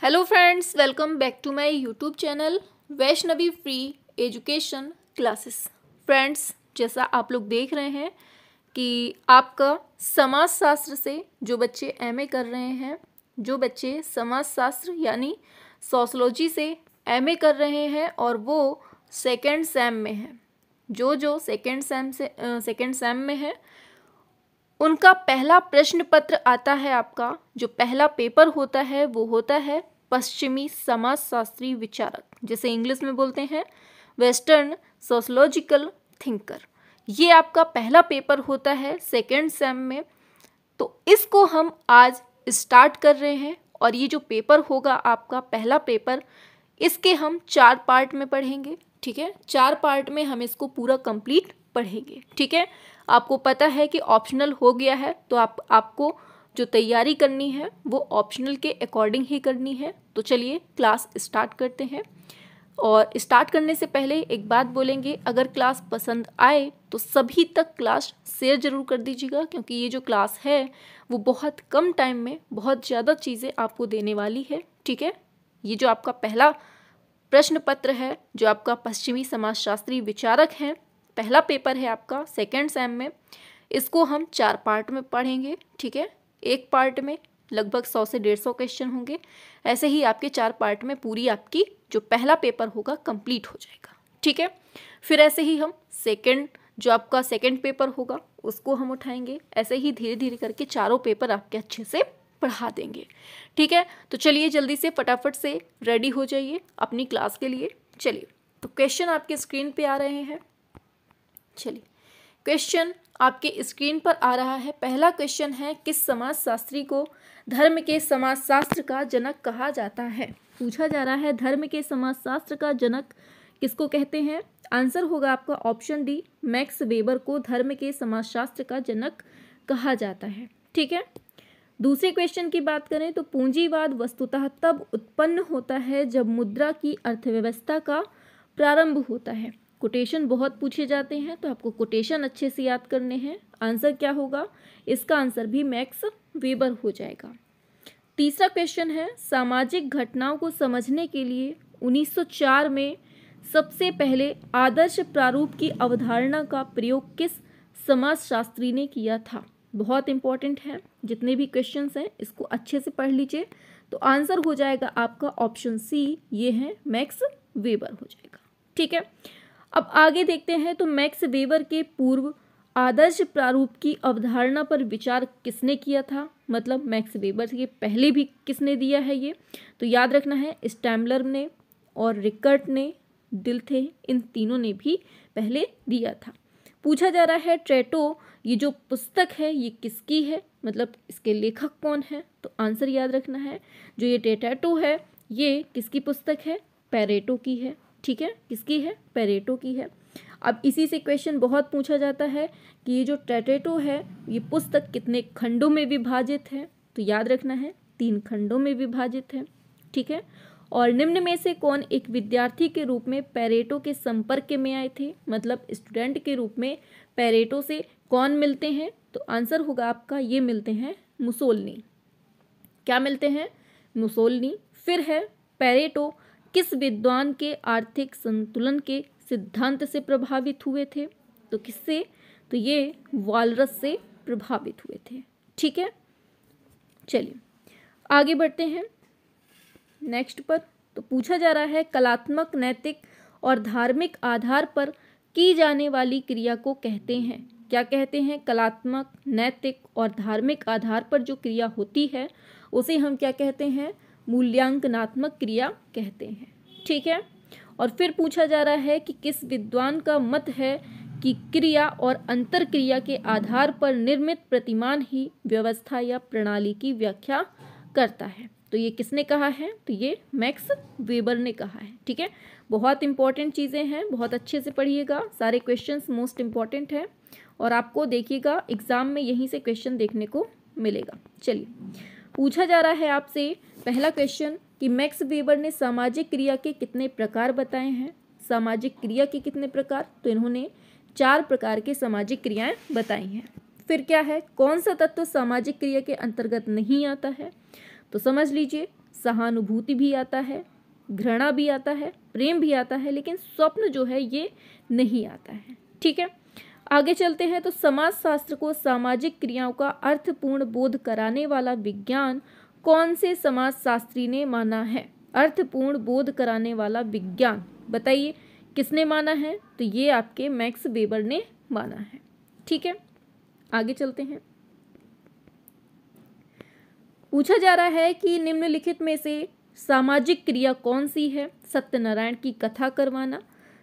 Hello friends, welcome back to my YouTube channel Vaishnavi free education classes. Friends, जैसा आप लोग देख रहे हैं कि आपका समाजशास्त्र से जो बच्चे एमए कर रहे हैं, जो बच्चे समाजशास्त्र यानी सोशलॉजी से एमए कर रहे हैं और वो सेकेंड सेम में हैं, जो सेकेंड सेम में है, उनका पहला प्रश्न पत्र आता है। आपका जो पहला पेपर होता है वो होता है पश्चिमी समाजशास्त्री विचारक, जिसे इंग्लिश में बोलते हैं वेस्टर्न सोशलॉजिकल थिंकर। ये आपका पहला पेपर होता है सेकेंड सेम में। तो इसको हम आज स्टार्ट कर रहे हैं और ये जो पेपर होगा आपका पहला पेपर, इसके हम 4 पार्ट में पढ़ेंगे। ठीक है, 4 पार्ट में हम इसको पूरा कंप्लीट पढ़ेंगे। ठीक है, आपको पता है कि ऑप्शनल हो गया है, तो आपको जो तैयारी करनी है वो ऑप्शनल के अकॉर्डिंग ही करनी है। तो चलिए क्लास स्टार्ट करते हैं। और स्टार्ट करने से पहले एक बात बोलेंगे, अगर क्लास पसंद आए तो सभी तक क्लास शेयर ज़रूर कर दीजिएगा, क्योंकि ये जो क्लास है वो बहुत कम टाइम में बहुत ज़्यादा चीज़ें आपको देने वाली है। ठीक है, ये जो आपका पहला प्रश्न पत्र है, जो आपका पश्चिमी समाजशास्त्री विचारक है, पहला पेपर है आपका सेकेंड सेम में, इसको हम 4 पार्ट में पढ़ेंगे। ठीक है, एक पार्ट में लगभग 100 से 150 क्वेश्चन होंगे। ऐसे ही आपके 4 पार्ट में पूरी आपकी जो पहला पेपर होगा कंप्लीट हो जाएगा। ठीक है, फिर ऐसे ही हम जो आपका सेकेंड पेपर होगा उसको हम उठाएंगे। ऐसे ही धीरे धीरे करके चारों पेपर आपके अच्छे से पढ़ा देंगे। ठीक है, तो चलिए जल्दी से फटाफट से रेडी हो जाइए अपनी क्लास के लिए। चलिए, तो क्वेश्चन आपके स्क्रीन पे आ रहे हैं। चलिए, क्वेश्चन आपके स्क्रीन पर आ रहा है। पहला क्वेश्चन है, किस समाजशास्त्री को धर्म के समाजशास्त्र का जनक कहा जाता है? पूछा जा रहा है धर्म के समाजशास्त्र का जनक किसको कहते हैं? आंसर होगा आपका ऑप्शन डी, मैक्स वेबर को धर्म के समाजशास्त्र का जनक कहा जाता है। ठीक है, दूसरे क्वेश्चन की बात करें तो पूंजीवाद वस्तुतः तब उत्पन्न होता है जब मुद्रा की अर्थव्यवस्था का प्रारंभ होता है। कोटेशन बहुत पूछे जाते हैं, तो आपको कोटेशन अच्छे से याद करने हैं। आंसर क्या होगा? इसका आंसर भी मैक्स वेबर हो जाएगा। तीसरा क्वेश्चन है, सामाजिक घटनाओं को समझने के लिए 1904 में सबसे पहले आदर्श प्रारूप की अवधारणा का प्रयोग किस समाजशास्त्री ने किया था? बहुत इंपॉर्टेंट है, जितने भी क्वेश्चंस हैं इसको अच्छे से पढ़ लीजिए। तो आंसर हो जाएगा आपका ऑप्शन सी, ये है मैक्स वेबर हो जाएगा। ठीक है, अब आगे देखते हैं। तो मैक्स वेबर के पूर्व आदर्श प्रारूप की अवधारणा पर विचार किसने किया था? मतलब मैक्स वेबर के पहले भी किसने दिया है ये? तो याद रखना है, स्टैम्बलर ने और रिकर्ट ने, डिल्थे, इन तीनों ने भी पहले दिया था। पूछा जा रहा है ट्रेटो, ये जो पुस्तक है ये किसकी है? मतलब इसके लेखक कौन है? तो आंसर याद रखना है, जो ये ट्रेटो है ये किसकी पुस्तक है? पेरेटो की है। ठीक है, किसकी है? पेरेटो की है। अब इसी से क्वेश्चन बहुत पूछा जाता है कि ये जो ट्रेटो है ये पुस्तक कितने खंडों में विभाजित है? तो याद रखना है 3 खंडों में विभाजित है। ठीक है, और निम्न में से कौन एक विद्यार्थी के रूप में पेरेटो के संपर्क में आए थे? मतलब स्टूडेंट के रूप में पेरेटो से कौन मिलते हैं? तो आंसर होगा आपका, ये मिलते हैं मुसोलिनी। क्या मिलते हैं? मुसोलिनी। फिर है, पेरेटो किस विद्वान के आर्थिक संतुलन के सिद्धांत से प्रभावित हुए थे? तो किससे? तो ये वालरस से प्रभावित हुए थे। ठीक है, चलिए आगे बढ़ते हैं नेक्स्ट पर। तो पूछा जा रहा है, कलात्मक, नैतिक और धार्मिक आधार पर की जाने वाली क्रिया को कहते हैं? क्या कहते हैं? कलात्मक, नैतिक और धार्मिक आधार पर जो क्रिया होती है उसे हम क्या कहते हैं? मूल्यांकनात्मक क्रिया कहते हैं। ठीक है, और फिर पूछा जा रहा है कि किस विद्वान का मत है कि क्रिया और अंतर क्रिया के आधार पर निर्मित प्रतिमान ही व्यवस्था या प्रणाली की व्याख्या करता है? तो ये किसने कहा है? तो ये मैक्स वेबर ने कहा है। ठीक है, बहुत इंपॉर्टेंट चीज़ें हैं, बहुत अच्छे से पढ़िएगा। सारे क्वेश्चंस मोस्ट इंपॉर्टेंट हैं और आपको देखिएगा एग्जाम में यहीं से क्वेश्चन देखने को मिलेगा। चलिए, पूछा जा रहा है आपसे पहला क्वेश्चन कि मैक्स वेबर ने सामाजिक क्रिया के कितने प्रकार बताए हैं? सामाजिक क्रिया के कितने प्रकार? तो इन्होंने 4 प्रकार के सामाजिक क्रियाएं बताई हैं। फिर क्या है, कौन सा तत्व सामाजिक क्रिया के अंतर्गत नहीं आता है? तो समझ लीजिए, सहानुभूति भी आता है, घृणा भी आता है, प्रेम भी आता है, लेकिन स्वप्न जो है ये नहीं आता है। ठीक है, आगे चलते हैं। तो समाजशास्त्र को सामाजिक क्रियाओं का अर्थपूर्ण बोध कराने वाला विज्ञान कौन से समाजशास्त्री ने माना है? अर्थपूर्ण बोध कराने वाला विज्ञान बताइए किसने माना है? तो ये आपके मैक्स वेबर ने माना है। ठीक है, आगे चलते हैं। पूछा जा रहा है कि निम्नलिखित में से सामाजिक क्रिया कौन सी है? सत्यनारायण की कथा करवाना,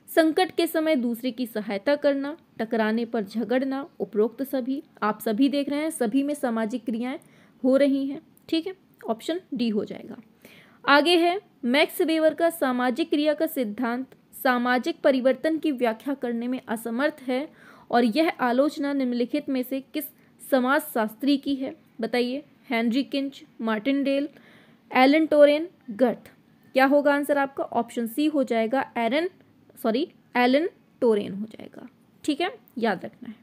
संकट के समय दूसरे की सहायता करना, टकराने पर झगड़ना, उपरोक्त सभी। आप सभी देख रहे हैं सभी में सामाजिक क्रियाएं हो रही हैं। ठीक है, ऑप्शन डी हो जाएगा। आगे है मैक्स वेबर का सामाजिक क्रिया का सिद्धांत सामाजिक परिवर्तन की व्याख्या करने में असमर्थ है और यह आलोचना निम्नलिखित में से किस समाजशास्त्री की है? बताइए। हेनरी किंच, मार्टिनडेल, एलन टोरेन, गर्थ। क्या होगा आंसर आपका? ऑप्शन सी हो जाएगा, एलन टोरेन हो जाएगा। ठीक है, याद रखना है।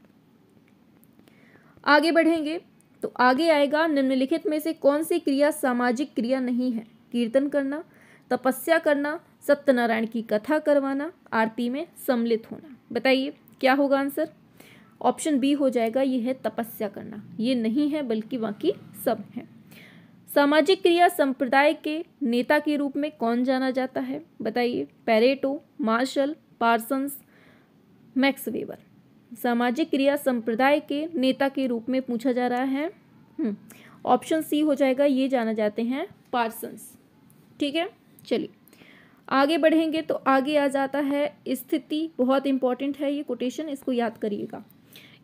आगे बढ़ेंगे तो आगे आएगा निम्नलिखित में से कौन सी क्रिया सामाजिक क्रिया नहीं है? कीर्तन करना, तपस्या करना, सत्यनारायण की कथा करवाना, आरती में सम्मिलित होना। बताइए क्या होगा आंसर? ऑप्शन बी हो जाएगा, ये है तपस्या करना। ये नहीं है बल्कि बाकी सब है। सामाजिक क्रिया संप्रदाय के नेता के रूप में कौन जाना जाता है? बताइए। Pareto, Marshall, Parsons, Max Weber. सामाजिक क्रिया संप्रदाय के नेता के रूप में पूछा जा रहा है। ऑप्शन सी हो जाएगा, ये जाना जाते हैं पार्सन्स। ठीक है, चलिए आगे बढ़ेंगे तो आगे आ जाता है स्थिति। बहुत इंपॉर्टेंट है ये कोटेशन, इसको याद करिएगा।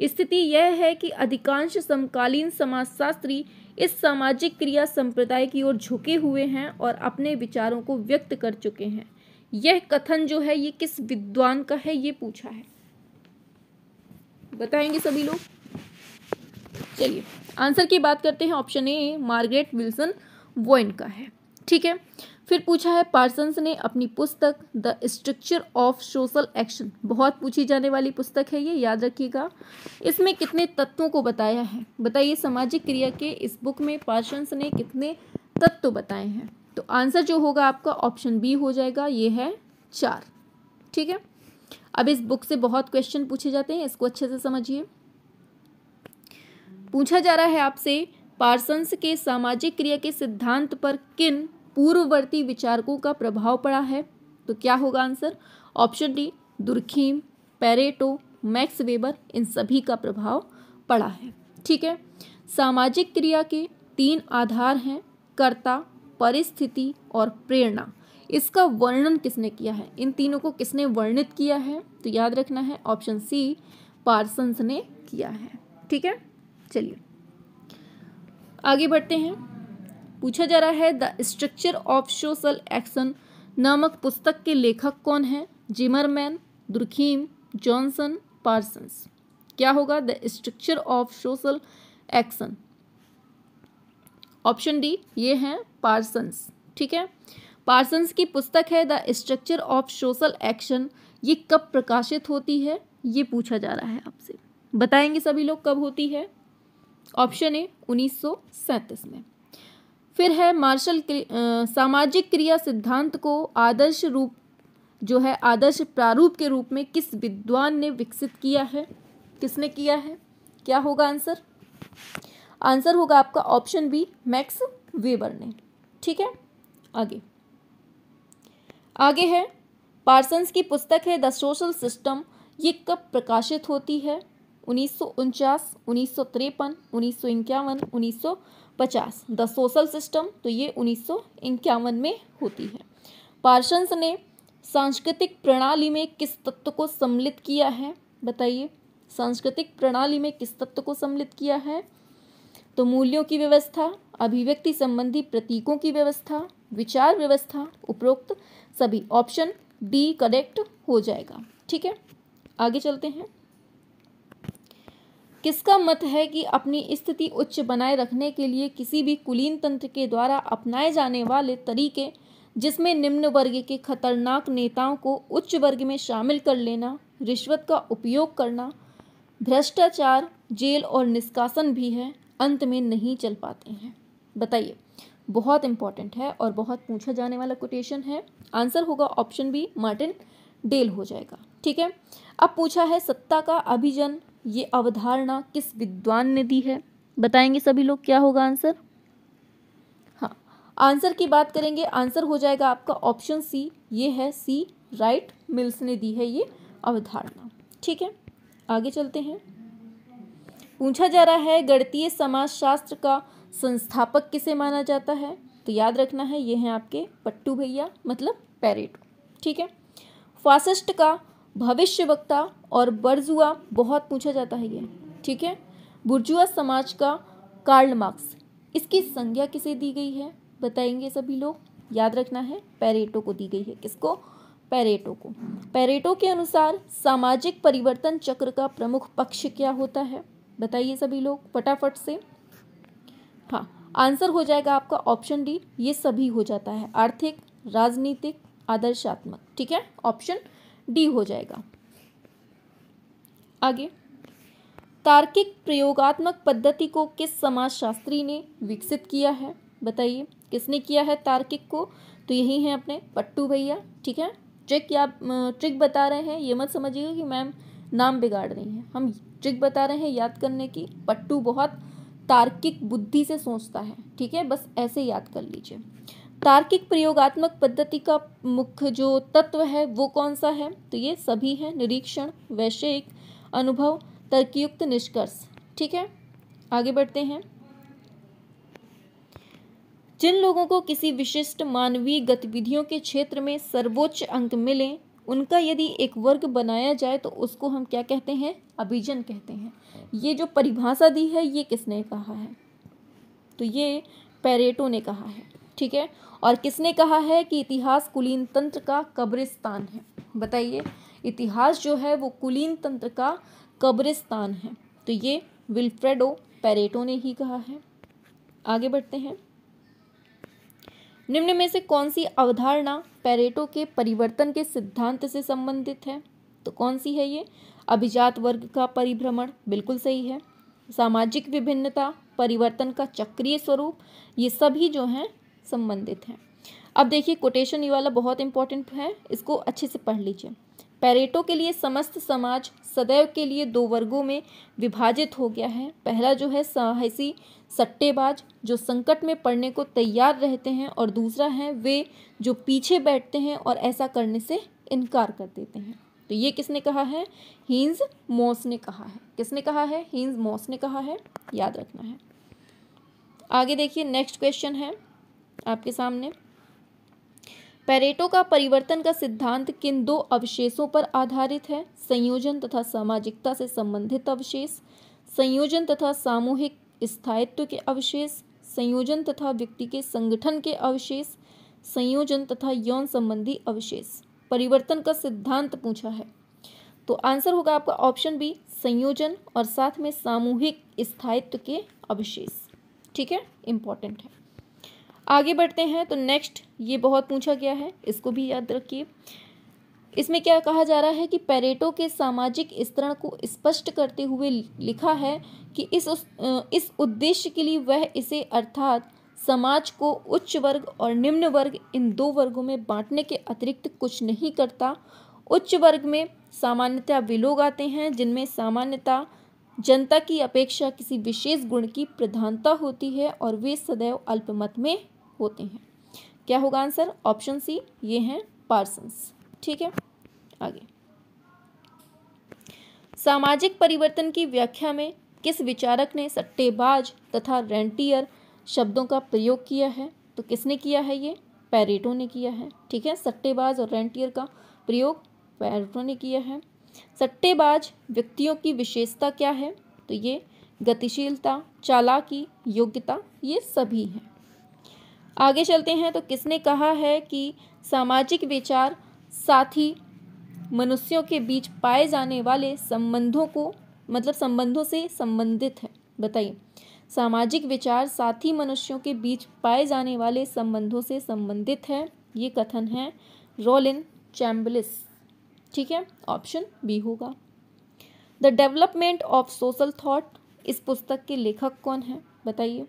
स्थिति यह है कि अधिकांश समकालीन समाजशास्त्री इस सामाजिक क्रिया संप्रदाय की ओर झुके हुए हैं और अपने विचारों को व्यक्त कर चुके हैं। यह कथन जो है ये किस विद्वान का है? ये पूछा है, बताएंगे सभी लोग। चलिए आंसर की बात करते हैं। ऑप्शन ए मार्गरेट विल्सन वॉइन का है। ठीक है, फिर पूछा है पार्सन्स ने अपनी पुस्तक the structure of social action, बहुत पूछी जाने वाली पुस्तक है ये, याद रखिएगा, इसमें कितने तत्वों को बताया है? बताइए। सामाजिक क्रिया के इस बुक में पार्सन्स ने कितने तत्व बताए हैं? तो आंसर जो होगा आपका ऑप्शन बी हो जाएगा, ये है 4। ठीक है, अब इस बुक से बहुत क्वेश्चन पूछे जाते हैं, इसको अच्छे से समझिए। पूछा जा रहा है आपसे पार्सन्स के सामाजिक क्रिया के सिद्धांत पर किन पूर्ववर्ती विचारकों का प्रभाव पड़ा है? तो क्या होगा answer? Option D Durkheim, Pareto, Max Weber, इन सभी का प्रभाव पड़ा है। ठीक है, सामाजिक क्रिया के 3 आधार हैं, कर्ता, परिस्थिति और प्रेरणा। इसका वर्णन किसने किया है? इन तीनों को किसने वर्णित किया है? तो याद रखना है ऑप्शन सी पार्सन्स ने किया है। ठीक है, चलिए आगे बढ़ते हैं। पूछा जा रहा है the structure of social action नामक पुस्तक के लेखक कौन है? Zimmerman, Durkheim, Johnson, Parsons. क्या होगा? The structure of social action. Option D ये है पार्सन्स। ठीक है, पार्सन्स की पुस्तक है the structure of social action. ये कब प्रकाशित होती है? ये पूछा जा रहा है आपसे, बताएंगे सभी लोग कब होती है? ऑप्शन ए 1937 में। फिर है मार्शल सामाजिक क्रिया सिद्धांत को आदर्श रूप जो है आदर्श प्रारूप के रूप में किस विद्वान ने विकसित किया है? किसने किया है? क्या होगा आंसर? आंसर होगा आपका ऑप्शन बी मैक्स वेबर ने। ठीक है, आगे है पार्सन्स की पुस्तक है द सोशल सिस्टम। ये कब प्रकाशित होती है? 1949, 1953, 1951, 1950। द सोशल सिस्टम तो ये 1951 में होती है। पार्सन्स ने सांस्कृतिक प्रणाली में किस तत्व को सम्मिलित किया है? बताइए। सांस्कृतिक प्रणाली में किस तत्व को सम्मिलित किया है? तो मूल्यों की व्यवस्था, अभिव्यक्ति संबंधी प्रतीकों की व्यवस्था, विचार व्यवस्था, उपरोक्त सभी। ऑप्शन डी करेक्ट हो जाएगा। ठीक है, आगे चलते हैं। किसका मत है कि अपनी स्थिति उच्च बनाए रखने के लिए किसी भी कुलीन तंत्र के द्वारा अपनाए जाने वाले तरीके, जिसमें निम्न वर्ग के खतरनाक नेताओं को उच्च वर्ग में शामिल कर लेना, रिश्वत का उपयोग करना, भ्रष्टाचार, जेल और निष्कासन भी है, अंत में नहीं चल पाते हैं? बताइए। बहुत इंपॉर्टेंट है और बहुत पूछा जाने वाला कोटेशन है। आंसर होगा ऑप्शन बी, मार्टिन डेल हो जाएगा। ठीक है, अब पूछा है सत्ता का अभिजन, ये अवधारणा किस विद्वान ने दी है? बताएंगे सभी लोग क्या होगा आंसर? हाँ, आंसर की बात करेंगे, आंसर हो जाएगा आपका ऑप्शन सी, ये है सी, राइट मिल्स ने दी है ये अवधारणा। ठीक है, आगे चलते हैं। पूछा जा रहा है गणितीय समाजशास्त्र का संस्थापक किसे माना जाता है? तो याद रखना है ये हैं आपके पट्टू भैया, मतलब पेरेटो। ठीक है, फासिस्ट का भविष्यवक्ता और बर्जुआ, बहुत पूछा जाता है ये। ठीक है, बुर्जुआ समाज का कार्ल मार्क्स, इसकी संज्ञा किसे दी गई है? बताएंगे सभी लोग। याद रखना है पेरेटो को दी गई है। किसको? पेरेटो को। पेरेटो के अनुसार सामाजिक परिवर्तन चक्र का प्रमुख पक्ष क्या होता है? बताइए सभी लोग फटाफट से। हाँ, आंसर हो जाएगा आपका ऑप्शन डी, ये सभी हो जाता है, आर्थिक, राजनीतिक, आदर्शात्मक। ठीक है, ऑप्शन डी हो जाएगा। आगे, तार्किक प्रयोगात्मक पद्धति को किस समाजशास्त्री ने विकसित किया है? बताइए किसने किया है तार्किक को? तो यही है अपने पट्टू भैया। ठीक है, ट्रिक बता रहे हैं, ये मत समझिएगा कि मैम नाम बिगाड़ रही हैं, हम ट्रिक बता रहे हैं याद करने की। पट्टू बहुत तार्किक बुद्धि से सोचता है। ठीक है, बस ऐसे याद कर लीजिए। तार्किक प्रयोगात्मक पद्धति का मुख्य जो तत्व है वो कौन सा है? तो ये सभी है, निरीक्षण, वैषयिक अनुभव, तर्कयुक्त निष्कर्ष। ठीक है, आगे बढ़ते हैं। जिन लोगों को किसी विशिष्ट मानवीय गतिविधियों के क्षेत्र में सर्वोच्च अंक मिले, उनका यदि एक वर्ग बनाया जाए तो उसको हम क्या कहते हैं? अभिजन कहते हैं। ये जो परिभाषा दी है ये किसने कहा है? तो ये पेरेटो ने कहा है। ठीक है, और किसने कहा है कि इतिहास कुलीन तंत्र का कब्रिस्तान है? बताइए, इतिहास जो है वो कुलीन तंत्र का कब्रिस्तान है, तो ये विल्फ्रेडो पेरेटो ने ही कहा है। आगे बढ़ते हैं। निम्न में से कौन सी अवधारणा पेरेटो के परिवर्तन के सिद्धांत से संबंधित है? तो कौन सी है ये? अभिजात वर्ग का परिभ्रमण, बिल्कुल सही है। सामाजिक विभिन्नता, परिवर्तन का चक्रीय स्वरूप, ये सभी जो हैं संबंधित हैं। अब देखिए कोटेशन ये वाला बहुत इंपॉर्टेंट है, इसको अच्छे से पढ़ लीजिए। पेरेटो के लिए समस्त समाज सदैव के लिए दो वर्गों में विभाजित हो गया है। पहला जो है साहसी सट्टेबाज, जो संकट में पड़ने को तैयार रहते हैं, और दूसरा है वे जो पीछे बैठते हैं और ऐसा करने से इनकार कर देते हैं। तो ये किसने कहा है? हीन्स मॉस ने कहा है। किसने कहा है? हीन्स मॉस ने कहा है, याद रखना है। आगे देखिए, नेक्स्ट क्वेश्चन है आपके सामने। पेरेटो का परिवर्तन का सिद्धांत किन दो अवशेषों पर आधारित है? संयोजन तथा सामाजिकता से संबंधित अवशेष, संयोजन तथा सामूहिक स्थायित्व के अवशेष, संयोजन तथा व्यक्ति के संगठन के अवशेष, संयोजन तथा यौन संबंधी अवशेष। परिवर्तन का सिद्धांत पूछा है, तो आंसर होगा आपका ऑप्शन बी, संयोजन और साथ में सामूहिक स्थायित्व के अवशेष। ठीक है, इंपॉर्टेंट है। आगे बढ़ते हैं। तो नेक्स्ट, ये बहुत पूछा गया है, इसको भी याद रखिए। इसमें क्या कहा जा रहा है कि पेरेटो के सामाजिक स्तरण को स्पष्ट करते हुए लिखा है कि इस उद्देश्य के लिए वह इसे अर्थात समाज को उच्च वर्ग और निम्न वर्ग इन दो वर्गों में बांटने के अतिरिक्त कुछ नहीं करता। उच्च वर्ग में सामान्यतः वे लोग आते हैं जिनमें सामान्यतः जनता की अपेक्षा किसी विशेष गुण की प्रधानता होती है और वे सदैव अल्पमत में होते हैं। क्या होगा आंसर? ऑप्शन सी, ये हैं पार्सन्स। ठीक है, आगे। सामाजिक परिवर्तन की व्याख्या में किस विचारक ने सट्टेबाज तथा रेंटियर शब्दों का प्रयोग किया है? तो किसने किया है? ये पेरेटो ने किया है। ठीक है, सट्टेबाज और रेंटियर का प्रयोग पेरेटो ने किया है। सट्टेबाज व्यक्तियों की विशेषता क्या है? तो ये गतिशीलता, चालाकी, योग्यता, ये सभी हैं। आगे चलते हैं। तो किसने कहा है कि सामाजिक विचार साथी मनुष्यों के बीच पाए जाने वाले संबंधों को, मतलब संबंधों से संबंधित है? बताइए, सामाजिक विचार साथी मनुष्यों के बीच पाए जाने वाले संबंधों से संबंधित है, ये कथन है रोलिन चैम्बलिस। ठीक है, ऑप्शन बी होगा। The development of social thought, इस पुस्तक के लेखक कौन है? बताइए।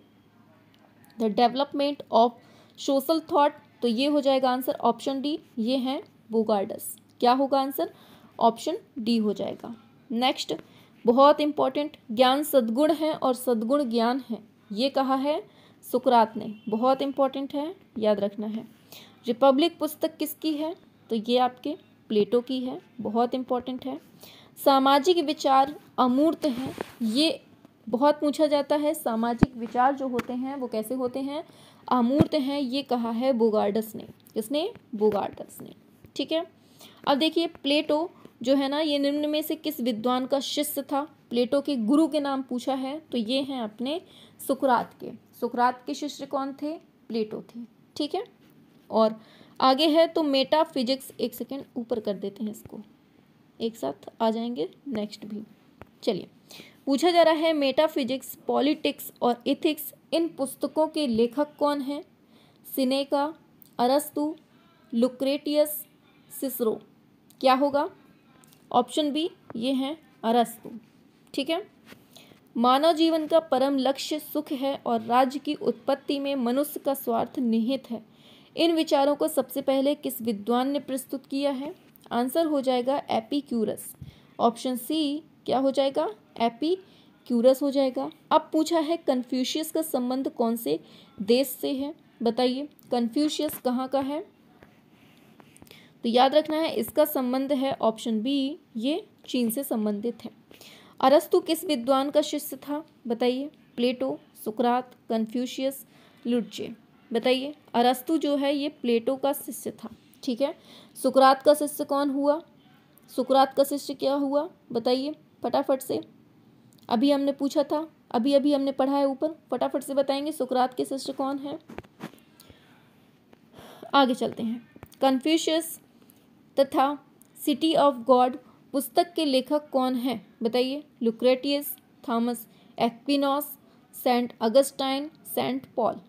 The development of social thought, तो ये हो जाएगा आंसर ऑप्शन डी, ये है बोगार्डस। क्या होगा आंसर? ऑप्शन डी हो जाएगा। नेक्स्ट, बहुत इंपॉर्टेंट, ज्ञान सद्गुण है और सद्गुण ज्ञान है, ये कहा है सुकरात ने, बहुत इंपॉर्टेंट है, याद रखना है। रिपब्लिक पुस्तक किसकी है? तो ये आपके प्लेटो की है, बहुत इंपॉर्टेंट है। सामाजिक विचार अमूर्त हैं, ये बहुत पूछा जाता है। सामाजिक विचार जो होते हैं वो कैसे होते हैं? अमूर्त हैं, ये कहा है बोगार्डस ने। किसने? बोगार्डस ने। ठीक है, अब देखिए प्लेटो जो है ना, ये निम्न में से किस विद्वान का शिष्य था? प्लेटो के गुरु के नाम पूछा है, तो ये हैं अपने सुकरात के। सुकरात के शिष्य कौन थे? प्लेटो थे। ठीक है, और आगे है तो मेटाफिजिक्स, एक सेकेंड ऊपर कर देते हैं इसको, एक साथ आ जाएंगे नेक्स्ट भी। चलिए, पूछा जा रहा है मेटाफिजिक्स, पॉलिटिक्स और इथिक्स, इन पुस्तकों के लेखक कौन हैं? सिनेका, अरस्तु, लुक्रेटियस, सिसरो। क्या होगा? ऑप्शन बी, ये हैं अरस्तु। ठीक है, मानव जीवन का परम लक्ष्य सुख है और राज्य की उत्पत्ति में मनुष्य का स्वार्थ निहित है। इन विचारों को सबसे पहले किस विद्वान ने प्रस्तुत किया है? आंसर हो जाएगा एपिक्यूरस। ऑप्शन सी क्या हो जाएगा? एपिक्यूरस हो जाएगा। अब पूछा है कन्फ्यूशियस का संबंध कौन से देश से है? बताइए, कन्फ्यूशियस कहाँ का है? तो याद रखना है इसका संबंध है ऑप्शन बी, ये चीन से संबंधित है। अरस्तु किस विद्वान का शिष्य था? बताइए, प्लेटो, सुकरात, कन्फ्यूशियस, लुट्जे। बताइए, अरस्तु जो है ये प्लेटो का शिष्य था। ठीक है, सुकरात का शिष्य कौन हुआ? सुकरात का शिष्य क्या हुआ? बताइए फटाफट से, अभी हमने पूछा था, अभी अभी हमने पढ़ा है ऊपर, फटाफट से बताएंगे सुकरात के शिष्य कौन है। आगे चलते हैं। कन्फ्यूशियस तथा सिटी ऑफ गॉड पुस्तक के लेखक कौन है? बताइए, Lucretius, Thomas Aquinas, Saint Augustine, Saint Paul.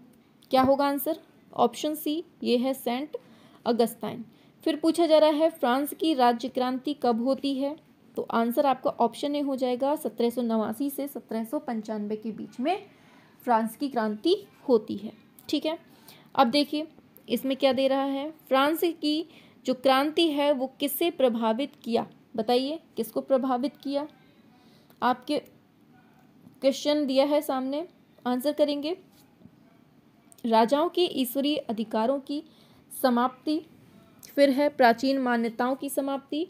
क्या होगा आंसर? ऑप्शन सी, ये है सेंट अगस्टाइन। फिर पूछा जा रहा है फ्रांस की राज्य क्रांति कब होती है? तो आंसर आपका ऑप्शन ए हो जाएगा 1789 से 1795 के बीच में फ्रांस की क्रांति होती है। ठीक है, अब देखिए इसमें क्या दे रहा है, फ्रांस की जो क्रांति है वो किससे प्रभावित किया? बताइए, किसको प्रभावित किया? आपके क्वेश्चन दिया है सामने, आंसर करेंगे। राजाओं के ईश्वरीय अधिकारों की समाप्ति, फिर है प्राचीन मान्यताओं की समाप्ति,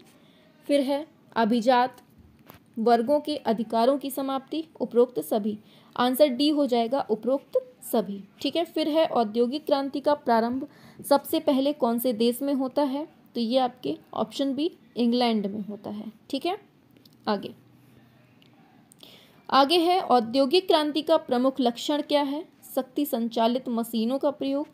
फिर है अभिजात वर्गों के अधिकारों की समाप्ति, उपरोक्त सभी। आंसर डी हो जाएगा, उपरोक्त सभी। ठीक है, फिर है औद्योगिक क्रांति का प्रारंभ सबसे पहले कौन से देश में होता है? तो ये आपके ऑप्शन बी, इंग्लैंड में होता है। ठीक है, आगे है औद्योगिक क्रांति का प्रमुख लक्षण क्या है? शक्ति संचालित मशीनों का प्रयोग,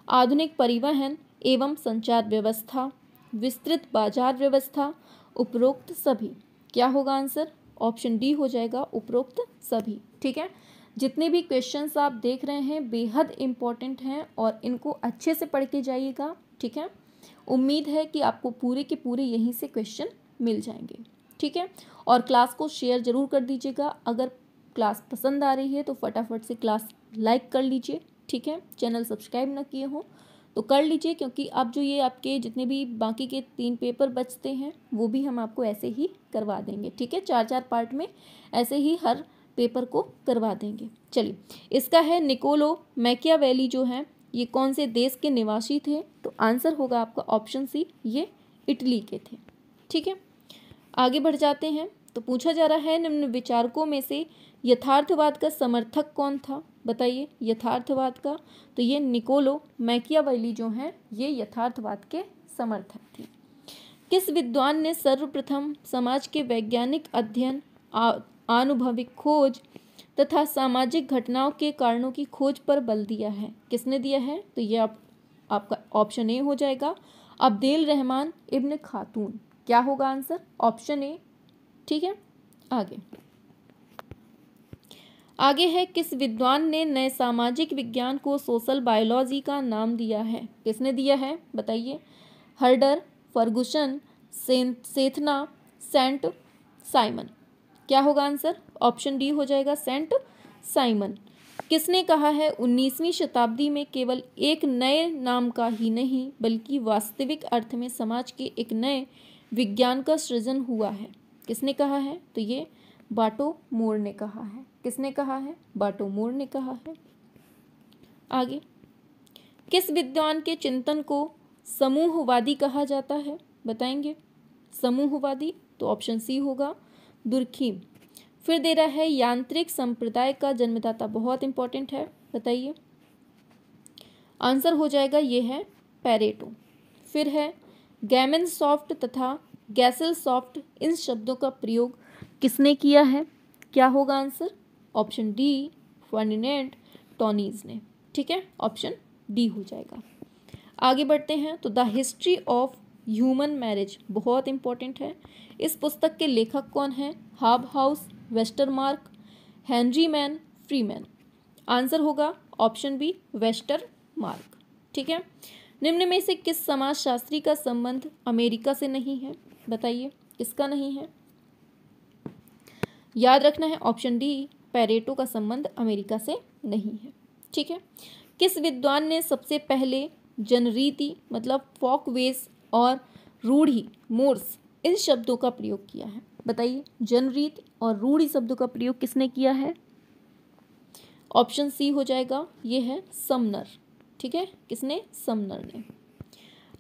आधुनिक परिवहन एवं संचार व्यवस्था, विस्तृत बाजार व्यवस्था, उपरोक्त सभी। क्या होगा आंसर? ऑप्शन डी हो जाएगा, उपरोक्त सभी। ठीक है, जितने भी क्वेश्चंस आप देख रहे हैं बेहद इम्पॉर्टेंट हैं और इनको अच्छे से पढ़ के जाइएगा। ठीक है, उम्मीद है कि आपको पूरे के पूरे यहीं से क्वेश्चन मिल जाएंगे। ठीक है, और क्लास को शेयर ज़रूर कर दीजिएगा। अगर क्लास पसंद आ रही है तो फटाफट से क्लास लाइक कर लीजिए। ठीक है, चैनल सब्सक्राइब ना किए हो तो कर लीजिए, क्योंकि अब जो ये आपके जितने भी बाकी के 3 पेपर बचते हैं वो भी हम आपको ऐसे ही करवा देंगे। ठीक है, 4-4 पार्ट में ऐसे ही हर पेपर को करवा देंगे। चलिए, इसका है निकोलो मैकियावेली जो है ये कौन से देश के निवासी थे? तो आंसर होगा आपका ऑप्शन सी, ये इटली के थे। ठीक है, आगे बढ़ जाते हैं। तो पूछा जा रहा है निम्न विचारकों में से यथार्थवाद का समर्थक कौन था? बताइए, यथार्थवाद का, तो ये निकोलो मैकियावेली जो हैं ये यथार्थवाद के समर्थक थे। किस विद्वान ने सर्वप्रथम समाज के वैज्ञानिक अध्ययन, आनुभविक खोज तथा सामाजिक घटनाओं के कारणों की खोज पर बल दिया है? किसने दिया है? तो ये आपका ऑप्शन ए हो जाएगा, अब्देल रहमान इब्न खातून। क्या होगा आंसर? Option A. ठीक है, आगे है किस विद्वान ने नए सामाजिक विज्ञान को सोशल बायोलॉजी का नाम दिया है? किसने दिया है? बताइए, हर्डर, फर्गुसन, सेथना, सेंट साइमन। क्या होगा आंसर? ऑप्शन डी हो जाएगा, सेंट साइमन। किसने कहा है 19वीं शताब्दी में केवल एक नए नाम का ही नहीं बल्कि वास्तविक अर्थ में समाज के एक नए विज्ञान का सृजन हुआ है? किसने कहा है? तो ये बाटो मोर ने कहा है। किसने कहा है? बाटो मोर ने कहा है। आगे, किस विद्वान के चिंतन को समूहवादी कहा जाता है? बताएंगे। समूहवादी, तो ऑप्शन सी होगा दुर्खीम। फिर दे रहा है यांत्रिक संप्रदाय का जन्मदाता, बहुत इंपॉर्टेंट है, बताइए। आंसर हो जाएगा ये है पैरेटो। फिर है गैमन सॉफ्ट तथा गैसल सॉफ्ट, इन शब्दों का प्रयोग किसने किया है? क्या होगा आंसर? ऑप्शन डी फर्डिनेंड टॉनीज ने। ठीक है, ऑप्शन डी हो जाएगा। आगे बढ़ते हैं तो the history of human marriage, बहुत इंपॉर्टेंट है। इस पुस्तक के लेखक कौन है? Hobhouse, Westermarck, Henry Maine, Freeman. Answer होगा ऑप्शन बी वेस्टरमार्क। ठीक है, निम्न में से किस समाजशास्त्री का संबंध अमेरिका से नहीं है? बताइए, किसका नहीं है? याद रखना है ऑप्शन डी पैरेटो का संबंध अमेरिका से नहीं है। ठीक है, किस विद्वान ने सबसे पहले जनरीति मतलब फोकवेज और रूढ़ी मोर्स, इन शब्दों का प्रयोग किया है? बताइए, जनरीति और रूढ़ी शब्दों का प्रयोग किसने किया है? ऑप्शन सी हो जाएगा, ये है समनर। ठीक है, किसने? समनर ने।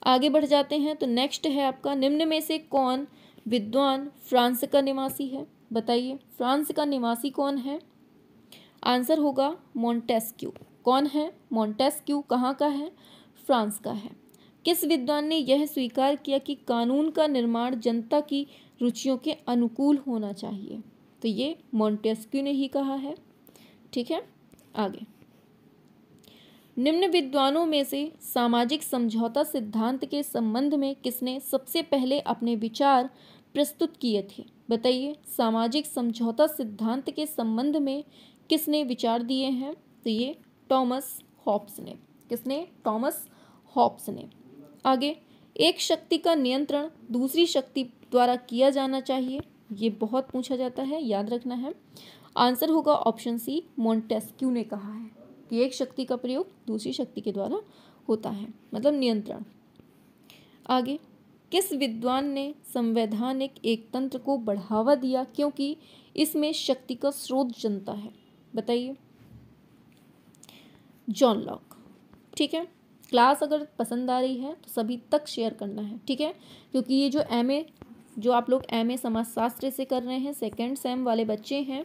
आगे बढ़ जाते हैं तो नेक्स्ट है आपका, निम्न में से कौन विद्वान फ्रांस का निवासी है? बताइए, फ्रांस का निवासी कौन है? आंसर होगा मोंटेस्क्यू। कौन है? मोंटेस्क्यू। कहाँ का है? फ्रांस का है। किस विद्वान ने यह स्वीकार किया कि कानून का निर्माण जनता की रुचियों के अनुकूल होना चाहिए? तो ये मोंटेस्क्यू ने ही कहा है। ठीक है, आगे, निम्न विद्वानों में से सामाजिक समझौता सिद्धांत के संबंध में किसने सबसे पहले अपने विचार प्रस्तुत किए थे? बताइए, सामाजिक समझौता सिद्धांत के संबंध में किसने विचार दिए हैं? तो ये थॉमस हॉब्स ने। किसने? थॉमस हॉब्स ने। आगे, एक शक्ति का नियंत्रण दूसरी शक्ति द्वारा किया जाना चाहिए, ये बहुत पूछा जाता है, याद रखना है। आंसर होगा ऑप्शन सी मोंटेस्क्यू ने कहा है कि एक शक्ति का प्रयोग दूसरी शक्ति के द्वारा होता है, मतलब नियंत्रण। आगे, किस विद्वान ने संवैधानिक एकतंत्र को बढ़ावा दिया क्योंकि इसमें शक्ति का स्रोत जनता है? बताइए, जॉन लॉक। ठीक है, क्लास अगर पसंद आ रही है तो सभी तक शेयर करना है। ठीक है, क्योंकि ये जो आप लोग एमए समाजशास्त्र से कर रहे हैं, सेकेंड सेम वाले बच्चे हैं,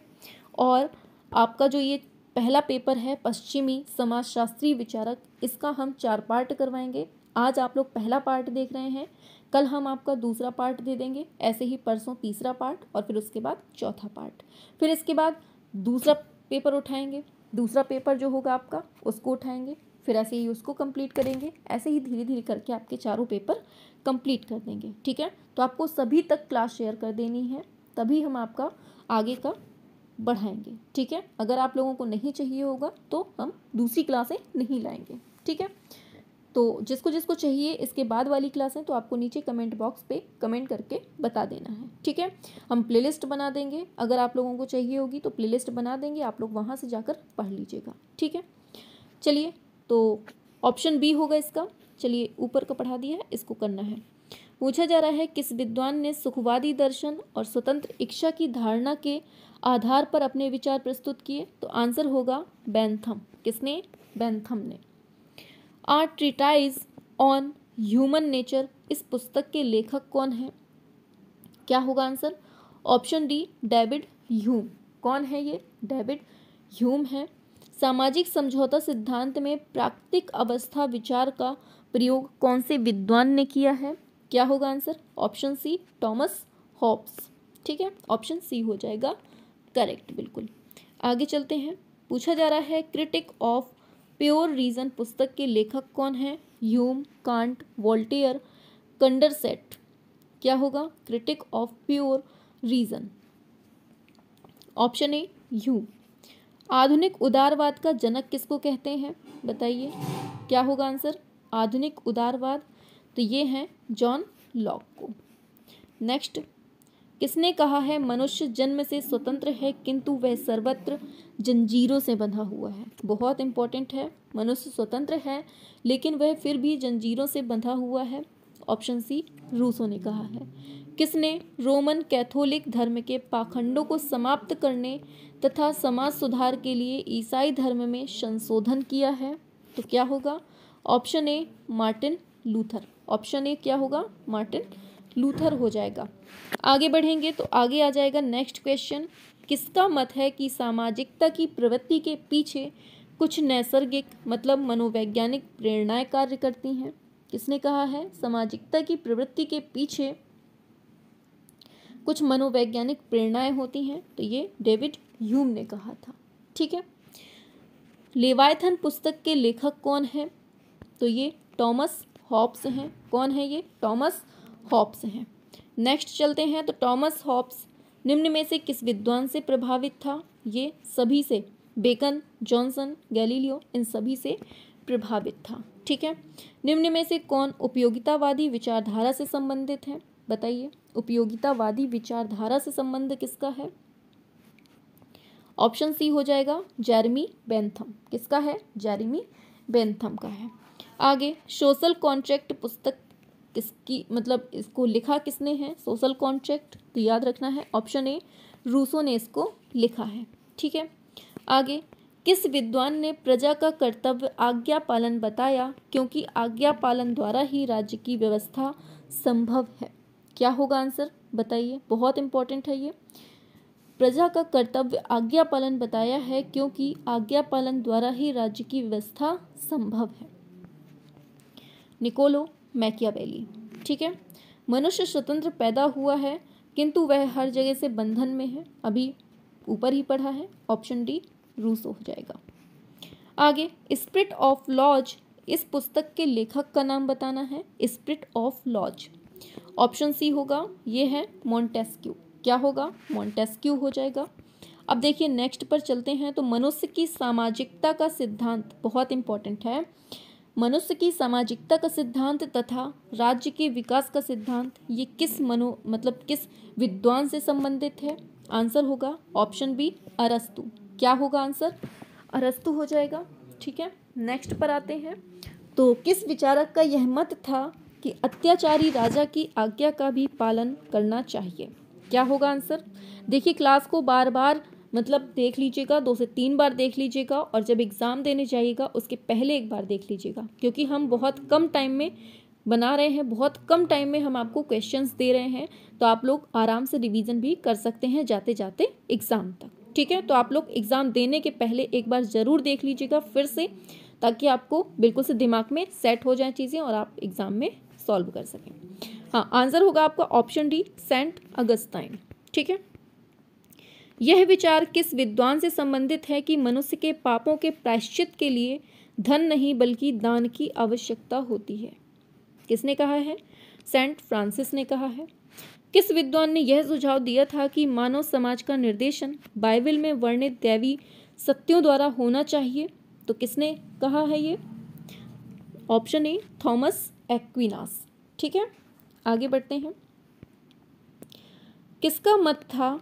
और आपका जो ये पहला पेपर है पश्चिमी समाजशास्त्री विचारक, इसका हम 4 पार्ट करवाएंगे। आज आप लोग पहला पार्ट देख रहे हैं, कल हम आपका दूसरा पार्ट दे देंगे, ऐसे ही परसों तीसरा पार्ट, और फिर उसके बाद चौथा पार्ट, फिर इसके बाद दूसरा पेपर उठाएंगे, दूसरा पेपर जो होगा आपका उसको उठाएंगे, फिर ऐसे ही उसको कंप्लीट करेंगे, ऐसे ही धीरे धीरे करके आपके चारों पेपर कंप्लीट कर देंगे। ठीक है, तो आपको सभी तक क्लास शेयर कर देनी है, तभी हम आपका आगे का बढ़ाएंगे। ठीक है, अगर आप लोगों को नहीं चाहिए होगा तो हम दूसरी क्लासें नहीं लाएंगे। ठीक है, तो जिसको जिसको चाहिए इसके बाद वाली क्लासें, तो आपको नीचे कमेंट बॉक्स पे कमेंट करके बता देना है। ठीक है, हम प्लेलिस्ट बना देंगे, अगर आप लोगों को चाहिए होगी तो प्लेलिस्ट बना देंगे, आप लोग वहाँ से जाकर पढ़ लीजिएगा। ठीक है, चलिए, तो ऑप्शन बी होगा इसका। चलिए, ऊपर का पढ़ा दिया है, इसको करना है। पूछा जा रहा है, किस विद्वान ने सुखवादी दर्शन और स्वतंत्र इच्छा की धारणा के आधार पर अपने विचार प्रस्तुत किए? तो आंसर होगा बेंथम। किसने? बेंथम ने। आ ट्रीटाइज ऑन ह्यूमन नेचर, इस पुस्तक के लेखक कौन है? क्या होगा answer? Option D David Hume. कौन है ये? डेविड ह्यूम है। सामाजिक समझौता सिद्धांत में प्राकृतिक अवस्था विचार का प्रयोग कौन से विद्वान ने किया है? क्या होगा answer? Option C Thomas Hobbes. ठीक है, ऑप्शन सी हो जाएगा करेक्ट, बिल्कुल। आगे चलते हैं। पूछा जा रहा है, क्रिटिक ऑफ प्योर रीजन पुस्तक के लेखक कौन है? Hume, Kant, Voltaire, Condorcet. क्या होगा? Critique of pure reason. Option A Hume. आधुनिक उदारवाद का जनक किसको कहते हैं? बताइए, क्या होगा आंसर? आधुनिक उदारवाद, तो ये है जॉन लॉक को। नेक्स्ट, किसने कहा है मनुष्य जन्म से स्वतंत्र है किंतु वह सर्वत्र जंजीरों से बंधा हुआ है? बहुत इंपॉर्टेंट है, मनुष्य स्वतंत्र है लेकिन वह फिर भी जंजीरों से बंधा हुआ है। ऑप्शन सी, रूसो ने कहा है। किसने रोमन कैथोलिक धर्म के पाखंडों को समाप्त करने तथा समाज सुधार के लिए ईसाई धर्म में संशोधन किया है? तो क्या होगा? Option A, Martin Luther. Option A क्या होगा? मार्टिन लूथर हो जाएगा। आगे बढ़ेंगे तो आगे आ जाएगा नेक्स्ट क्वेश्चन। किसका मत है कि सामाजिकता की प्रवृत्ति के पीछे कुछ नैसर्गिक मतलब मनोवैज्ञानिक प्रेरणाएं कार्य करती हैं? किसने कहा है सामाजिकता की प्रवृत्ति के पीछे कुछ मनोवैज्ञानिक प्रेरणाएं होती हैं? तो ये डेविड ह्यूम ने कहा था। ठीक है। लेवायथन पुस्तक के लेखक कौन है? तो ये टॉमस हॉब्स हैं। कौन है ये? टॉमस हॉब्स हैं। नेक्स्ट चलते हैं तो टॉमस हॉब्स निम्न में से किस विद्वान से प्रभावित था? ये सभी से, बेकन, जॉनसन, गैलीलियो, इन सभी से प्रभावित था। ठीक है। निम्न में से कौन उपयोगितावादी विचारधारा से संबंधित है? बताइए, उपयोगितावादी विचारधारा से संबंध किसका है? ऑप्शन सी हो जाएगा जेरेमी बेंथम। किसका है? जेरेमी बेंथम का है। आगे, सोशल कॉन्ट्रैक्ट पुस्तक किसकी मतलब इसको लिखा किसने है? सोशल कॉन्ट्रैक्ट तो याद रखना है ऑप्शन ए, रूसो ने इसको लिखा है। ठीक है। आगे, किस विद्वान ने प्रजा का कर्तव्य आज्ञा पालन बताया क्योंकि आज्ञा पालन द्वारा ही राज्य की व्यवस्था संभव है? क्या होगा आंसर? बताइए, बहुत इंपॉर्टेंट है ये। प्रजा का कर्तव्य आज्ञा पालन बताया है क्योंकि आज्ञा पालन द्वारा ही राज्य की व्यवस्था संभव है। Niccolo Machiavelli. ठीक है। मनुष्य स्वतंत्र पैदा हुआ है किंतु वह हर जगह से बंधन में है। अभी ऊपर ही पढ़ा है। ऑप्शन डी, रूसो हो जाएगा। आगे, स्पिरिट ऑफ लॉज इस पुस्तक के लेखक का नाम बताना है। Spirit of laws option C होगा, ये है मॉन्टेस्क्यू। क्या होगा? मॉन्टेस्क्यू हो जाएगा। अब देखिए नेक्स्ट पर चलते हैं तो मनुष्य की सामाजिकता का सिद्धांत बहुत इंपॉर्टेंट है। मनुष्य की सामाजिकता का सिद्धांत तथा राज्य के विकास का सिद्धांत ये किस किस विद्वान से संबंधित है? आंसर होगा ऑप्शन बी, अरस्तु। क्या होगा आंसर? अरस्तु हो जाएगा। ठीक है। नेक्स्ट पर आते हैं तो किस विचारक का यह मत था कि अत्याचारी राजा की आज्ञा का भी पालन करना चाहिए? क्या होगा आंसर? देखिए क्लास को बार बार देख लीजिएगा, 2 से 3 बार देख लीजिएगा और जब एग्ज़ाम देने जाइएगा उसके पहले एक बार देख लीजिएगा, क्योंकि हम बहुत कम टाइम में बना रहे हैं, बहुत कम टाइम में हम आपको क्वेश्चंस दे रहे हैं, तो आप लोग आराम से रिवीजन भी कर सकते हैं जाते जाते एग्ज़ाम तक। ठीक है। तो आप लोग एग्ज़ाम देने के पहले एक बार ज़रूर देख लीजिएगा फिर से, ताकि आपको बिल्कुल से दिमाग में सेट हो जाए चीज़ें और आप एग्ज़ाम में सॉल्व कर सकें। हाँ, आंसर होगा आपका ऑप्शन डी, सेंट अगस्टाइन। ठीक है। यह विचार किस विद्वान से संबंधित है कि मनुष्य के पापों के प्रायश्चित के लिए धन नहीं बल्कि दान की आवश्यकता होती है? किसने कहा है? सेंट फ्रांसिस ने कहा है। किस विद्वान ने यह सुझाव दिया था कि मानव समाज का निर्देशन बाइबल में वर्णित दैवी सत्यों द्वारा होना चाहिए? तो किसने कहा है ये? Option A, Thomas Aquinas. ठीक है। आगे बढ़ते हैं। किसका मत था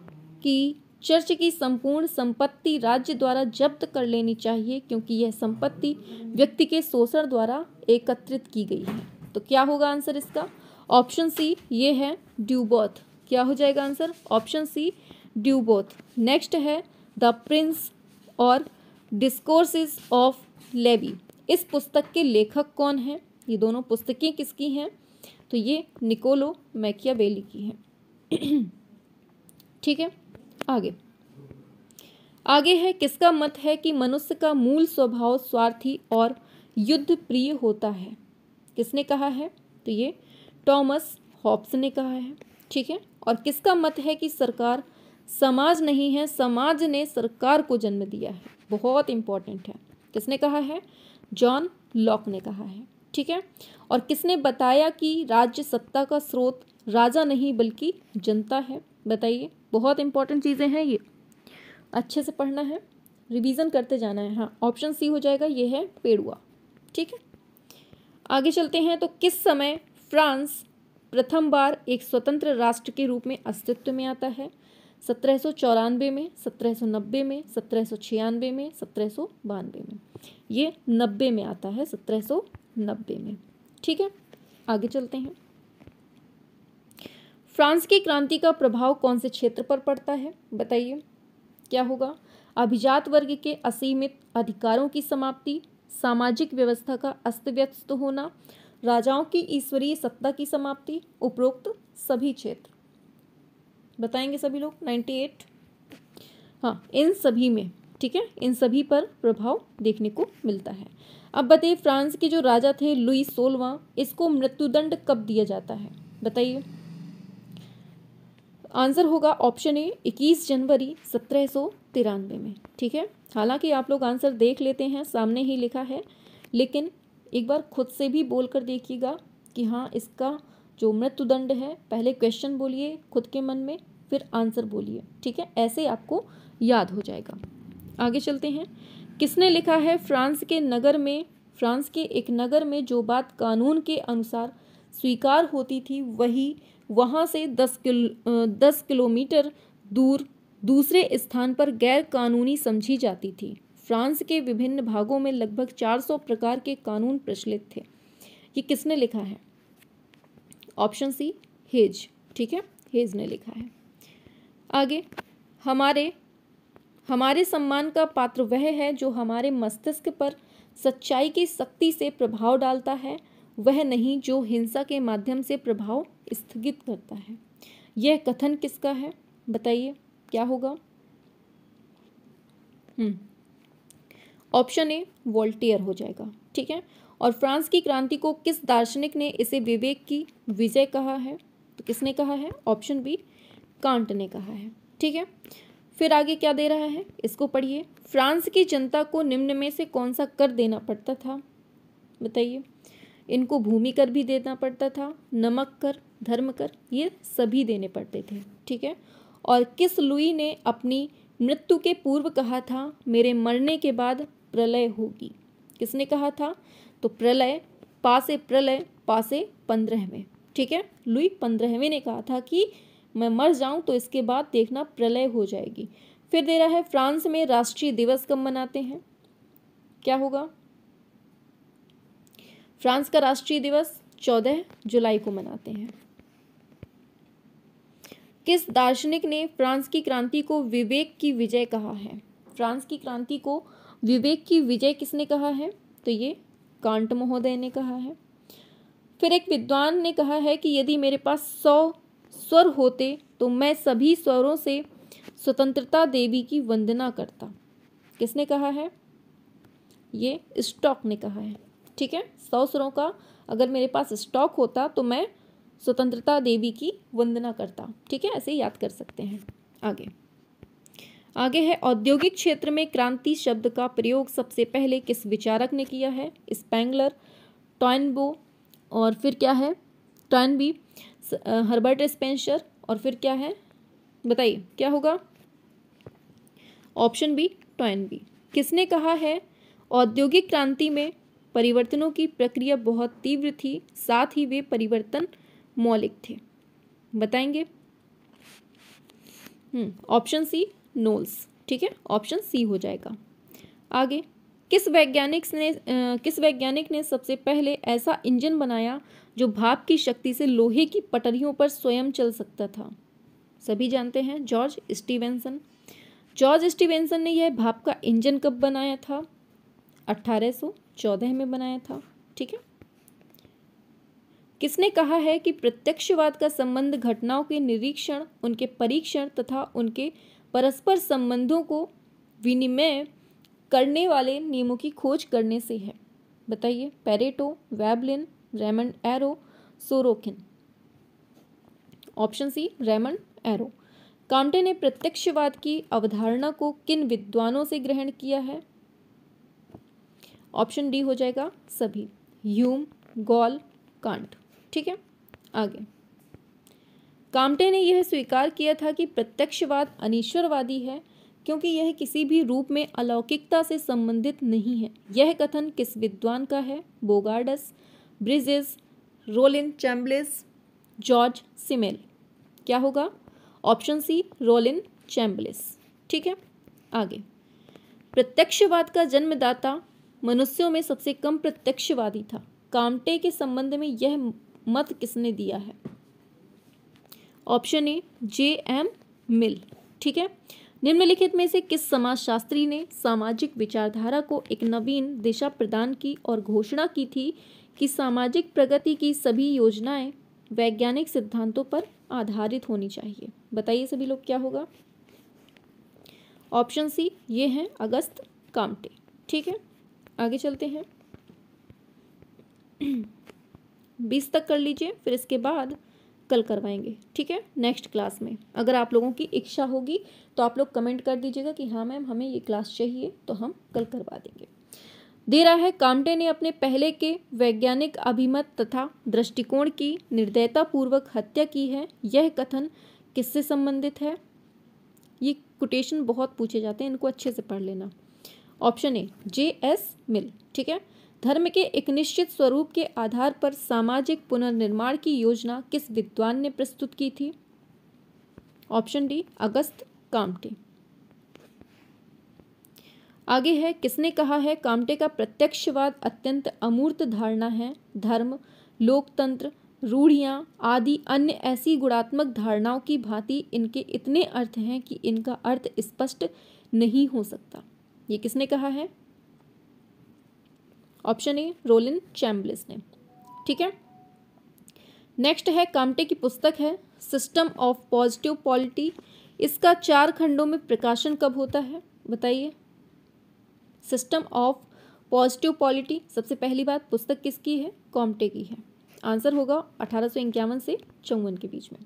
कि चर्च की संपूर्ण संपत्ति राज्य द्वारा जब्त कर लेनी चाहिए क्योंकि यह संपत्ति व्यक्ति के शोषण द्वारा एकत्रित की गई है? तो क्या होगा आंसर इसका? ऑप्शन सी, ये है ड्यूबोथ। क्या हो जाएगा आंसर? ऑप्शन सी, ड्यूबोथ। नेक्स्ट है द प्रिंस और डिस्कोर्सेस ऑफ लेवी। इस पुस्तक के लेखक कौन हैं? ये दोनों पुस्तकें किसकी हैं? तो ये निकोलो मैकियावेली की हैं। ठीक है। आगे है किसका मत है कि मनुष्य का मूल स्वभाव स्वार्थी और युद्ध प्रिय होता है? किसने कहा है? तो ये टॉमस हॉब्स ने कहा है। ठीक है। और किसका मत है कि सरकार समाज नहीं है, समाज ने सरकार को जन्म दिया है? बहुत इंपॉर्टेंट है। किसने कहा है? जॉन लॉक ने कहा है। ठीक है। और किसने बताया कि राज्य सत्ता का स्रोत राजा नहीं बल्कि जनता है? बताइए, बहुत इंपॉर्टेंट चीज़ें हैं ये, अच्छे से पढ़ना है, रिवीजन करते जाना है। हाँ, ऑप्शन सी हो जाएगा, ये है पेड़ुआ। ठीक है। आगे चलते हैं तो किस समय फ्रांस प्रथम बार एक स्वतंत्र राष्ट्र के रूप में अस्तित्व में आता है? 1794 में, 1790 में, 1796 में, 1792 में? ये 90 में आता है, 1790 में। ठीक है, आगे चलते हैं। फ्रांस की क्रांति का प्रभाव कौन से क्षेत्र पर पड़ता है? बताइए क्या होगा? अभिजात वर्ग के असीमित अधिकारों की समाप्ति, सामाजिक व्यवस्था का अस्त व्यस्त होना, राजाओं की ईश्वरीय सत्ता की समाप्ति, उपरोक्त सभी क्षेत्र? बताएंगे सभी लोग। 98। हाँ, इन सभी में। ठीक है, इन सभी पर प्रभाव देखने को मिलता है। अब बताइए, फ्रांस के जो राजा थे लुई 16वां, इसको मृत्युदंड कब दिया जाता है? बताइए। आंसर होगा ऑप्शन ए 21 जनवरी 1793 में। ठीक है, हालांकि आप लोग आंसर देख लेते हैं, सामने ही लिखा है, लेकिन एक बार खुद से भी बोल कर देखिएगा कि हाँ, इसका जो मृत्युदंड है, पहले क्वेश्चन बोलिए खुद के मन में, फिर आंसर बोलिए। ठीक है, ऐसे आपको याद हो जाएगा। आगे चलते हैं। किसने लिखा है फ्रांस के एक नगर में जो बात कानून के अनुसार स्वीकार होती थी वही वहाँ से 10 किलोमीटर दूर दूसरे स्थान पर गैर कानूनी समझी जाती थी? फ्रांस के विभिन्न भागों में लगभग 400 प्रकार के कानून प्रचलित थे। ये किसने लिखा है? Option she has. ठीक है, हेज ने लिखा है। आगे, हमारे सम्मान का पात्र वह है जो हमारे मस्तिष्क पर सच्चाई की शक्ति से प्रभाव डालता है, वह नहीं जो हिंसा के माध्यम से प्रभाव स्थगित करता है। यह कथन किसका है? बताइए क्या होगा? ऑप्शन ए वोल्टेयर हो जाएगा। ठीक है, और फ्रांस की क्रांति को किस दार्शनिक ने इसे विवेक की विजय कहा है? तो किसने कहा है? ऑप्शन बी कांट ने कहा है। ठीक है, फिर आगे क्या दे रहा है, इसको पढ़िए। फ्रांस की जनता को निम्न में से कौन सा कर देना पड़ता था? बताइए। इनको भूमि कर भी देना पड़ता था, नमक कर, धर्म कर, ये सभी देने पड़ते थे। ठीक है, और किस लुई ने अपनी मृत्यु के पूर्व कहा था मेरे मरने के बाद प्रलय होगी? किसने कहा था? तो प्रलय पासे 15वें। ठीक है, लुई 15वें ने कहा था कि मैं मर जाऊं तो इसके बाद देखना प्रलय हो जाएगी। फिर दे रहा है फ्रांस में राष्ट्रीय दिवस कब मनाते हैं? क्या होगा? फ्रांस का राष्ट्रीय दिवस 14 जुलाई को मनाते हैं। किस दार्शनिक ने फ्रांस की क्रांति को विवेक की विजय कहा है? फ्रांस की क्रांति को विवेक की विजय किसने कहा है? तो ये कांट महोदय ने कहा है। फिर एक विद्वान ने कहा है कि यदि मेरे पास 100 स्वर होते तो मैं सभी स्वरों से स्वतंत्रता देवी की वंदना करता। किसने कहा है? ये स्टॉक ने कहा है। ठीक है, 100 स्वरों का अगर मेरे पास स्टॉक होता तो मैं स्वतंत्रता देवी की वंदना करता। ठीक है, ऐसे याद कर सकते हैं। आगे है औद्योगिक क्षेत्र में क्रांति शब्द का प्रयोग सबसे पहले किस विचारक ने किया है? स्पेंगलर, टॉइनबो, और फिर क्या है? टॉइनबी, हर्बर्ट स्पेंसर, और फिर क्या है? बताइए क्या होगा? Option B Toynbee. किसने कहा है औद्योगिक क्रांति में परिवर्तनों की प्रक्रिया बहुत तीव्र थी, साथ ही वे परिवर्तन मौलिक थे? बताएंगे। Option C Knowles. ठीक है, ऑप्शन सी हो जाएगा। आगे, किस वैज्ञानिक ने सबसे पहले ऐसा इंजन बनाया जो भाप की शक्ति से लोहे की पटरियों पर स्वयं चल सकता था? सभी जानते हैं, जॉर्ज स्टीवेंसन। जॉर्ज स्टीवेंसन ने यह भाप का इंजन कब बनाया था? 1814 में बनाया था। ठीक है, किसने कहा है कि प्रत्यक्षवाद का संबंध घटनाओं के निरीक्षण, उनके परीक्षण तथा उनके परस्पर संबंधों को विनिमय करने वाले नियमों की खोज करने से है? बताइए। Pareto, Veblen, Raymond Aron, Sorokin. Option C Raymond Aron. Comte ने प्रत्यक्षवाद की अवधारणा को किन विद्वानों से ग्रहण किया है? ऑप्शन डी हो जाएगा सभी, ह्यूम, गॉल, कांट। ठीक है, आगे, कांटे ने यह स्वीकार किया था कि प्रत्यक्षवाद अनीश्वरवादी है क्योंकि यह किसी भी रूप में अलौकिकता से संबंधित नहीं है। यह कथन किस विद्वान का है? Bogardus, Bridges, Rollin Chambliss, George Simmel. क्या होगा? Option C Rollin Chambliss. ठीक है, आगे। प्रत्यक्षवाद का जन्मदाता मनुष्यों में सबसे कम प्रत्यक्षवादी था। काम्टे के संबंध में यह मत किसने दिया है? Option A J.M. मिल। ठीक है, निम्नलिखित में से किस समाजशास्त्री ने सामाजिक विचारधारा को एक नवीन दिशा प्रदान की और घोषणा की थी कि सामाजिक प्रगति की सभी योजनाएं वैज्ञानिक सिद्धांतों पर आधारित होनी चाहिए? बताइए सभी लोग, क्या होगा? ऑप्शन सी, ये हैं अगस्त काम्टे। ठीक है, आगे चलते हैं। 20 तक कर लीजिए, फिर इसके बाद कल करवाएंगे। ठीक है, नेक्स्ट क्लास में। अगर आप लोगों की इच्छा होगी तो आप लोग कमेंट कर दीजिएगा कि हाँ मैम हमें ये क्लास चाहिए, तो हम कल करवा देंगे। दे रहा है, काम्टे ने अपने पहले के वैज्ञानिक अभिमत तथा दृष्टिकोण की निर्दयतापूर्वक हत्या की है। यह कथन किससे संबंधित है? ये कोटेशन बहुत पूछे जाते हैं, इनको अच्छे से पढ़ लेना। Option A J.S. मिल। ठीक है, धर्म के एक निश्चित स्वरूप के आधार पर सामाजिक पुनर्निर्माण की योजना किस विद्वान ने प्रस्तुत की थी? Option D Auguste Comte. आगे है, किसने कहा है काम्टे का प्रत्यक्षवाद अत्यंत अमूर्त धारणा है? धर्म, लोकतंत्र, रूढ़ियाँ आदि अन्य ऐसी गुणात्मक धारणाओं की भांति इनके इतने अर्थ हैं कि इनका अर्थ स्पष्ट नहीं हो सकता। ये किसने कहा है? ऑप्शन ए रोलिन चैम्बलिस ने। ठीक है, नेक्स्ट है, काम्टे की पुस्तक है सिस्टम ऑफ पॉजिटिव पॉलिटी। इसका 4 खंडों में प्रकाशन कब होता है? बताइए। सिस्टम ऑफ पॉजिटिव पॉलिटी, सबसे पहली बात, पुस्तक किसकी है? काम्टे की है। आंसर होगा 1851 से 54 के बीच में।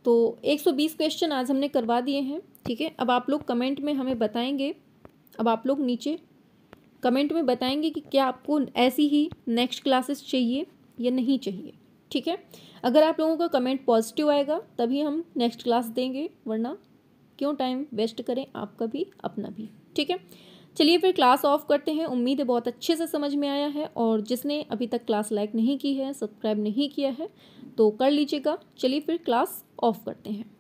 तो 120 क्वेश्चन आज हमने करवा दिए हैं। ठीक है, अब आप लोग कमेंट में हमें बताएंगे, अब आप लोग नीचे कमेंट में बताएंगे कि क्या आपको ऐसी ही नेक्स्ट क्लासेस चाहिए या नहीं चाहिए। ठीक है, अगर आप लोगों का कमेंट पॉजिटिव आएगा तभी हम नेक्स्ट क्लास देंगे, वरना क्यों टाइम वेस्ट करें, आपका भी अपना भी। ठीक है, चलिए फिर क्लास ऑफ करते हैं। उम्मीद है बहुत अच्छे से समझ में आया है, और जिसने अभी तक क्लास लाइक नहीं की है, सब्सक्राइब नहीं किया है, तो कर लीजिएगा। चलिए फिर क्लास ऑफ करते हैं।